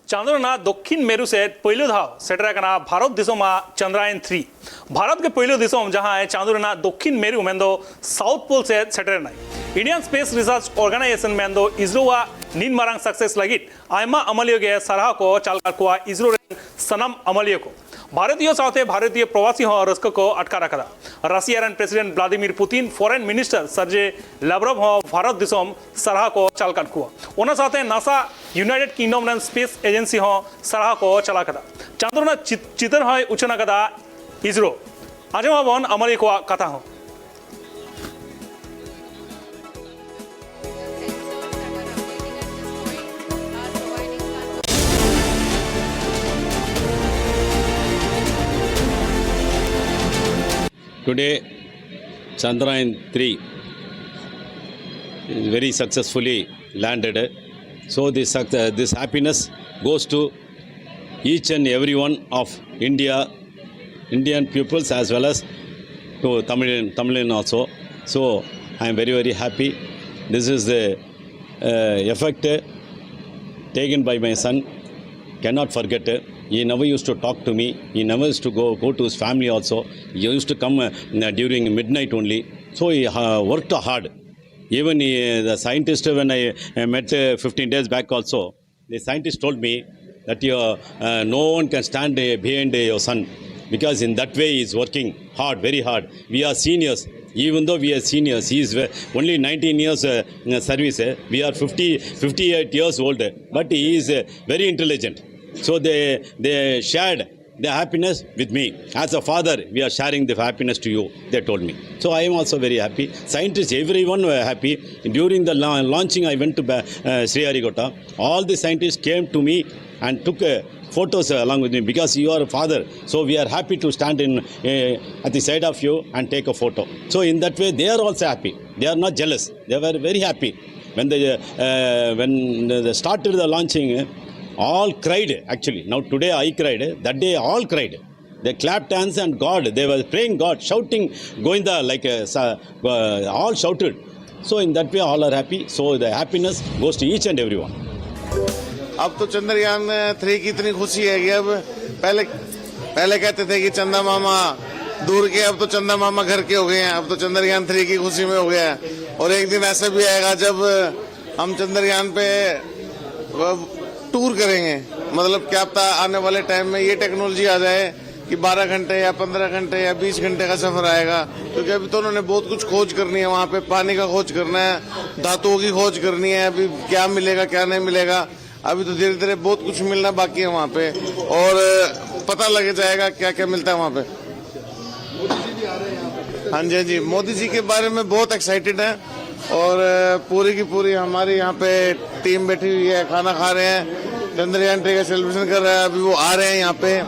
चांद्रना दक्षिण मेरु से पहले धाव सेटर कना भारत दिसोम चंद्रयान 3 भारत के पहले दिसोम जहां है चांद्रना दक्षिण मेरु मेंदो साउथ पोल से सेटर नाई इंडियन स्पेस रिसर्च ऑर्गेनाइजेशन मेंदो इजरो नीन मारंग सक्सेस लगित आयमा अमलियो के सरहा को चालका को इजरो सनम अमलियो को भारतीय साथे भारतीय प्रवासी हो रस्क को अटका रखा Russia president Vladimir Putin foreign minister Sergey Lavrov हो भारत दिसोम सरहा को चालका को ओना साथे NASA United Kingdom and space agency हो सरहा को चला कदा चांद्रना चितर है उचना कदा इजरो आजमावन अमली को कथा हो Today, Chandrayaan 3 is very successfully landed. So this happiness goes to each and every one of Indian pupils as well as to Tamilian also. So I am very, very happy. This is the effect taken by my son. Cannot forget. He never used to talk to me. He never used to go to his family also. He used to come during midnight only. So he worked hard. Even the scientist, when I met 15 days back also, the scientist told me that no one can stand behind your son, because in that way he is working hard, very hard. We are seniors. Even though we are seniors, he is only 19 years service. We are 58 years old, but he is very intelligent. So they shared the happiness with me. As a father, we are sharing the happiness to you, they told me. So I am also very happy. Scientists, everyone were happy. During the launching, I went to Sriharikota. All the scientists came to me and took photos along with me, because you are a father. So we are happy to stand at the side of you and take a photo. So in that way, they are also happy. They are not jealous. They were very happy. When they started the launching, all cried actually. Now today I cried. That day all cried. They clapped hands and God. They were praying God, shouting, going there like all shouted. So in that way all are happy. So the happiness goes to each and everyone. अब तो चंद्रयान 3 की इतनी खुशी है कि अब पहले कहते थे कि चंदा मामा दूर के, अब तो चंदा मामा घर के हो गए हैं. अब तो चंद्रयान 3 की खुशी में हो गया है. और एक दिन ऐसा भी आएगा जब हम चंद्रयान पे टूर करेंगे. मतलब क्या पता आने वाले टाइम में ये टेक्नोलॉजी आ जाए कि 12 घंटे या 15 घंटे या 20 घंटे का सफर आएगा. क्योंकि अभी तो उन्होंने बहुत कुछ खोज करनी है. वहाँ पे पानी का खोज करना है, धातुओं की खोज करनी है. अभी क्या मिलेगा क्या नहीं मिलेगा, अभी तो धीरे धीरे बहुत कुछ मिलना बाकी है वहाँ पे. और पता लग जाएगा क्या क्या मिलता है वहाँ पे. हाँ जी, मोदी जी के बारे में बहुत एक्साइटेड है. और पूरी की पूरी हमारी यहाँ पे टीम बैठी हुई है, खाना खा रहे हैं, चंद्रयान 3 का सेलिब्रेशन कर रहे हैं. अभी वो आ रहे हैं यहाँ पे,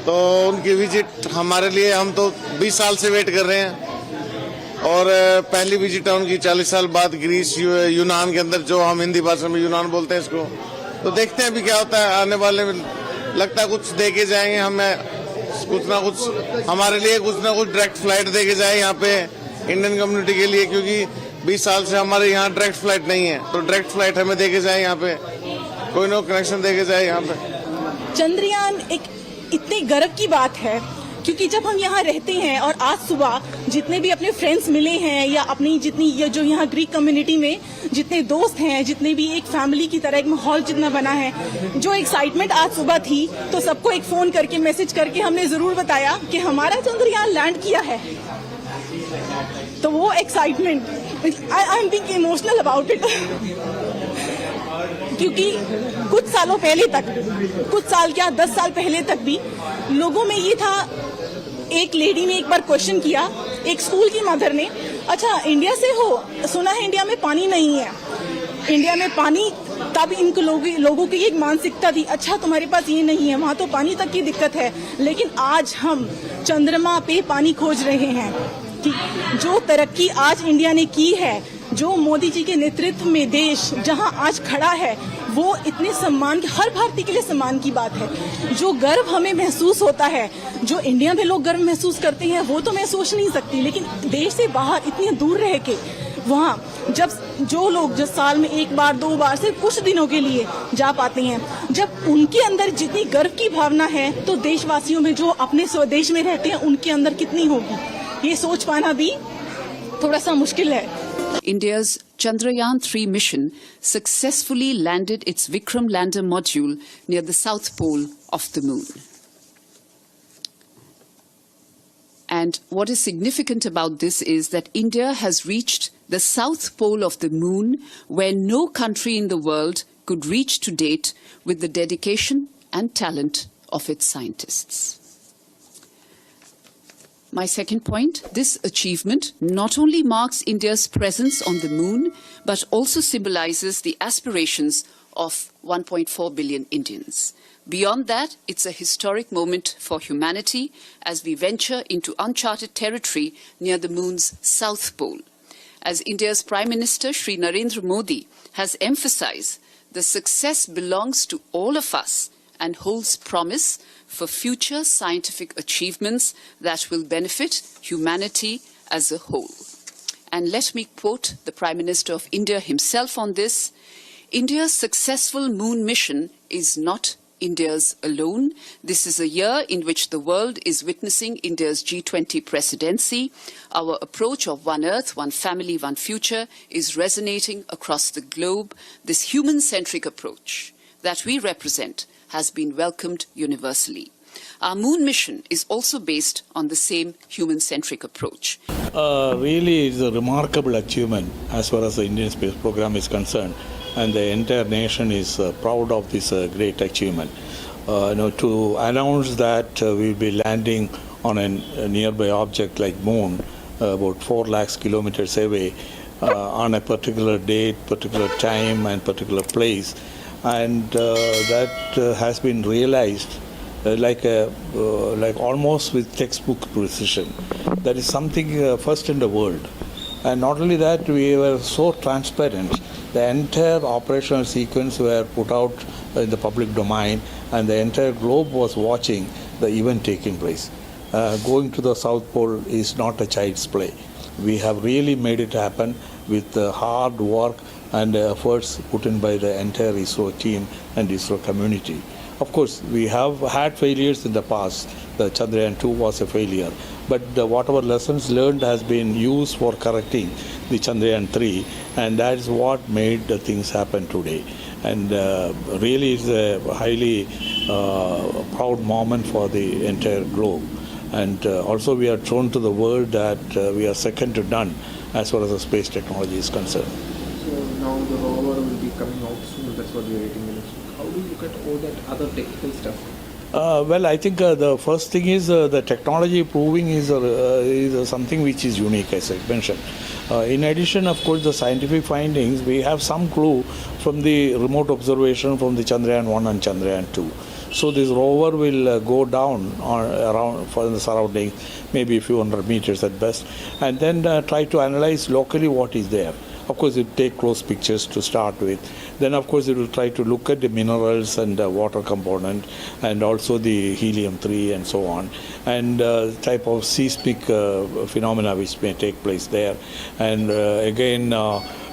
तो उनकी विजिट हमारे लिए, हम तो 20 साल से वेट कर रहे हैं. और पहली विजिट है उनकी 40 साल बाद ग्रीस यूनान के अंदर, जो हम हिंदी भाषा में यूनान बोलते हैं इसको. तो देखते हैं अभी क्या होता है आने वाले में. लगता है कुछ दे के जाएंगे हमें, कुछ ना कुछ हमारे लिए, कुछ ना कुछ डायरेक्ट फ्लाइट दे के जाए यहाँ पे इंडियन कम्युनिटी के लिए. क्योंकि 20 साल से हमारे यहाँ डायरेक्ट फ्लाइट नहीं है, तो डायरेक्ट फ्लाइट हमें दे के जाए यहाँ पे, कोई ना कनेक्शन दे के जाए यहाँ पे. चंद्रयान एक इतने गर्व की बात है, क्योंकि जब हम यहाँ रहते हैं और आज सुबह जितने भी अपने फ्रेंड्स मिले हैं या अपनी जितनी ये जो यहाँ ग्रीक कम्युनिटी में जितने दोस्त हैं, जितने भी एक फैमिली की तरह एक माहौल जितना बना है, जो एक्साइटमेंट आज सुबह थी, तो सबको एक फोन करके मैसेज करके हमने जरूर बताया कि हमारा चंद्रयान लैंड किया है. तो वो excitement, I am being emotional about it. क्योंकि कुछ सालों पहले तक, कुछ साल क्या 10 साल पहले तक भी लोगों में ये था. एक लेडी ने एक बार क्वेश्चन किया, एक स्कूल की मदर ने, अच्छा इंडिया से हो, सुना है इंडिया में पानी नहीं है. इंडिया में पानी, तब इनको लोगों की एक मानसिकता थी, अच्छा तुम्हारे पास ये नहीं है, वहाँ तो पानी तक की दिक्कत है. लेकिन आज हम चंद्रमा पे पानी खोज रहे हैं. जो तरक्की आज इंडिया ने की है, जो मोदी जी के नेतृत्व में देश जहां आज खड़ा है, वो इतने सम्मान, हर भारतीय के लिए सम्मान की बात है. जो गर्व हमें महसूस होता है, जो इंडिया में लोग गर्व महसूस करते हैं, वो तो मैं सोच नहीं सकती. लेकिन देश से बाहर इतने दूर रह के वहाँ जब जो लोग जो साल में एक बार दो बार सिर्फ कुछ दिनों के लिए जा पाते हैं, जब उनके अंदर जितनी गर्व की भावना है तो देशवासियों में जो अपने स्वदेश में रहते हैं उनके अंदर कितनी होगी, ये सोच पाना भी थोड़ा सा मुश्किल है। India's Chandrayaan 3 mission successfully landed its Vikram lander module near the south pole of the moon. And what is significant about this is that India has reached the south pole of the moon, where no country in the world could reach to date, with the dedication and talent of its scientists. My second point, this achievement not only marks India's presence on the moon, but also symbolizes the aspirations of 1.4 billion Indians. Beyond that, it's a historic moment for humanity as we venture into uncharted territory near the moon's south pole. As India's Prime Minister Shri Narendra Modi has emphasized, the success belongs to all of us and holds promise for future scientific achievements that will benefit humanity as a whole. And let me quote the Prime Minister of India himself on this: India's successful moon mission is not India's alone. This is a year in which the world is witnessing India's G20 presidency. Our approach of one Earth, one family, one future is resonating across the globe. This human-centric approach that we represent has been welcomed universally. Our moon mission is also based on the same human-centric approach. Really, it's a remarkable achievement as far as the Indian space program is concerned, and the entire nation is proud of this great achievement. To announce that we'll be landing on a nearby object like moon, about 4 lakhs kilometers away, on a particular date, particular time, and particular place, and that has been realized like almost with textbook precision. That is something first in the world. And not only that, we were so transparent. The entire operational sequence were put out in the public domain, and the entire globe was watching the event taking place. Going to the South Pole is not a child's play. We have really made it happen with hard work and efforts put in by the entire ISRO team and ISRO community. Of course, we have had failures in the past. The Chandrayaan 2 was a failure. But whatever lessons learned has been used for correcting the Chandrayaan 3, and that is what made the things happen today. And really it's a highly proud moment for the entire globe. And also we are shown to the world that we are second to none as far as the space technology is concerned. So now the rover will be coming out soon, that's what we are waiting for. How do you look at all that other technical stuff? Well, I think the first thing is the technology proving is something which is unique, as I mentioned. In addition, of course, the scientific findings, we have some clue from the remote observation from the Chandrayaan 1 and Chandrayaan 2. So this rover will go down around for the surroundings, maybe a few hundred meters at best, and then try to analyze locally what is there. Of course, it will take close pictures to start with. Then, of course, it will try to look at the minerals and the water component, and also the helium-3 and so on, and type of seismic phenomena which may take place there. And again,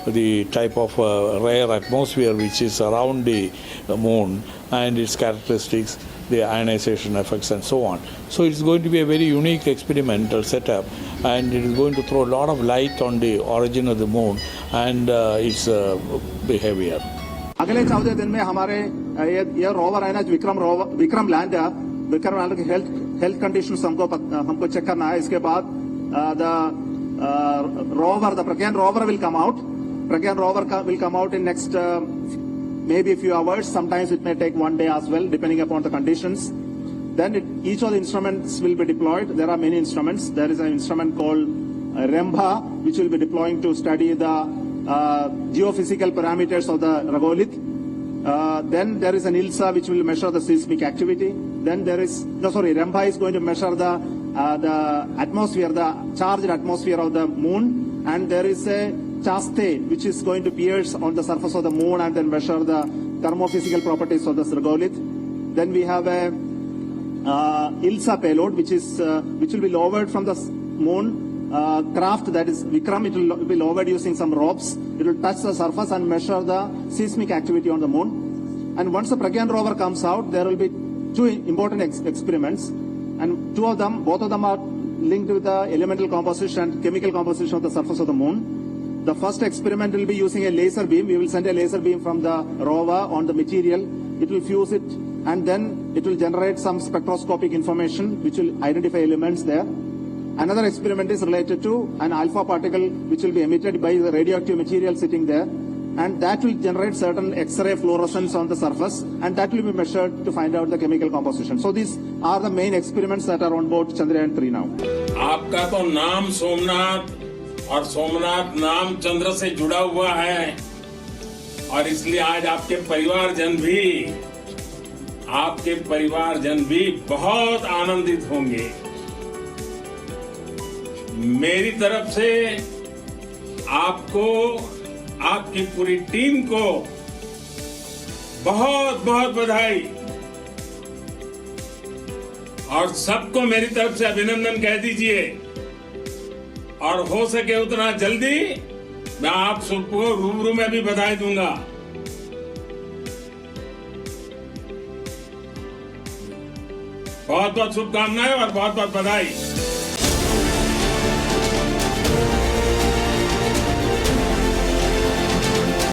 the type of rare atmosphere which is around the moon and its characteristics, the ionization effects and so on. So it's going to be a very unique experimental setup, and it is going to throw a lot of light on the origin of the moon and its behavior. अगले 14 दिन में हमारे ये rover है ना, Vikram lander की health conditions हमको check करना है. इसके बाद the Pragyan rover will come out. Pragyan rover will come out in next maybe a few hours. Sometimes it may take one day as well, depending upon the conditions. Then each of the instruments will be deployed. There are many instruments. There is an instrument called REMBA, which will be deploying to study the geophysical parameters of the regolith. Then there is an ILSA, which will measure the seismic activity. Then there is, REMBA is going to measure the atmosphere, the charged atmosphere of the moon. And there is a CAST, which is going to pierce on the surface of the moon and then measure the thermophysical properties of the regolith. Then we have a ILSA payload, which will be lowered from the moon craft that is Vikram. It will be lowered using some ropes. It will touch the surface and measure the seismic activity on the moon. And once the Pragyan rover comes out, there will be two important experiments. And both of them are linked with the elemental composition and chemical composition of the surface of the moon. The first experiment will be using a laser beam. We will send a laser beam from the rover on the material. It will fuse it, and then it will generate some spectroscopic information which will identify elements there. Another experiment is related to an alpha particle which will be emitted by the radioactive material sitting there, and that will generate certain X-ray fluorescence on the surface, and that will be measured to find out the chemical composition. So these are the main experiments that are on board Chandrayaan 3 now. आपका तो नाम सोमनाथ और सोमनाथ नाम चंद्र से जुड़ा हुआ है, और इसलिए आज आपके परिवारजन भी बहुत आनंदित होंगे। मेरी तरफ से आपको, आपकी पूरी टीम को बहुत बहुत बधाई, और सबको मेरी तरफ से अभिनंदन कह दीजिए, और हो सके उतना जल्दी मैं आप सबको रूबरू में भी बधाई दूंगा। बहुत बहुत शुभकामनाएं और बहुत बहुत बधाई।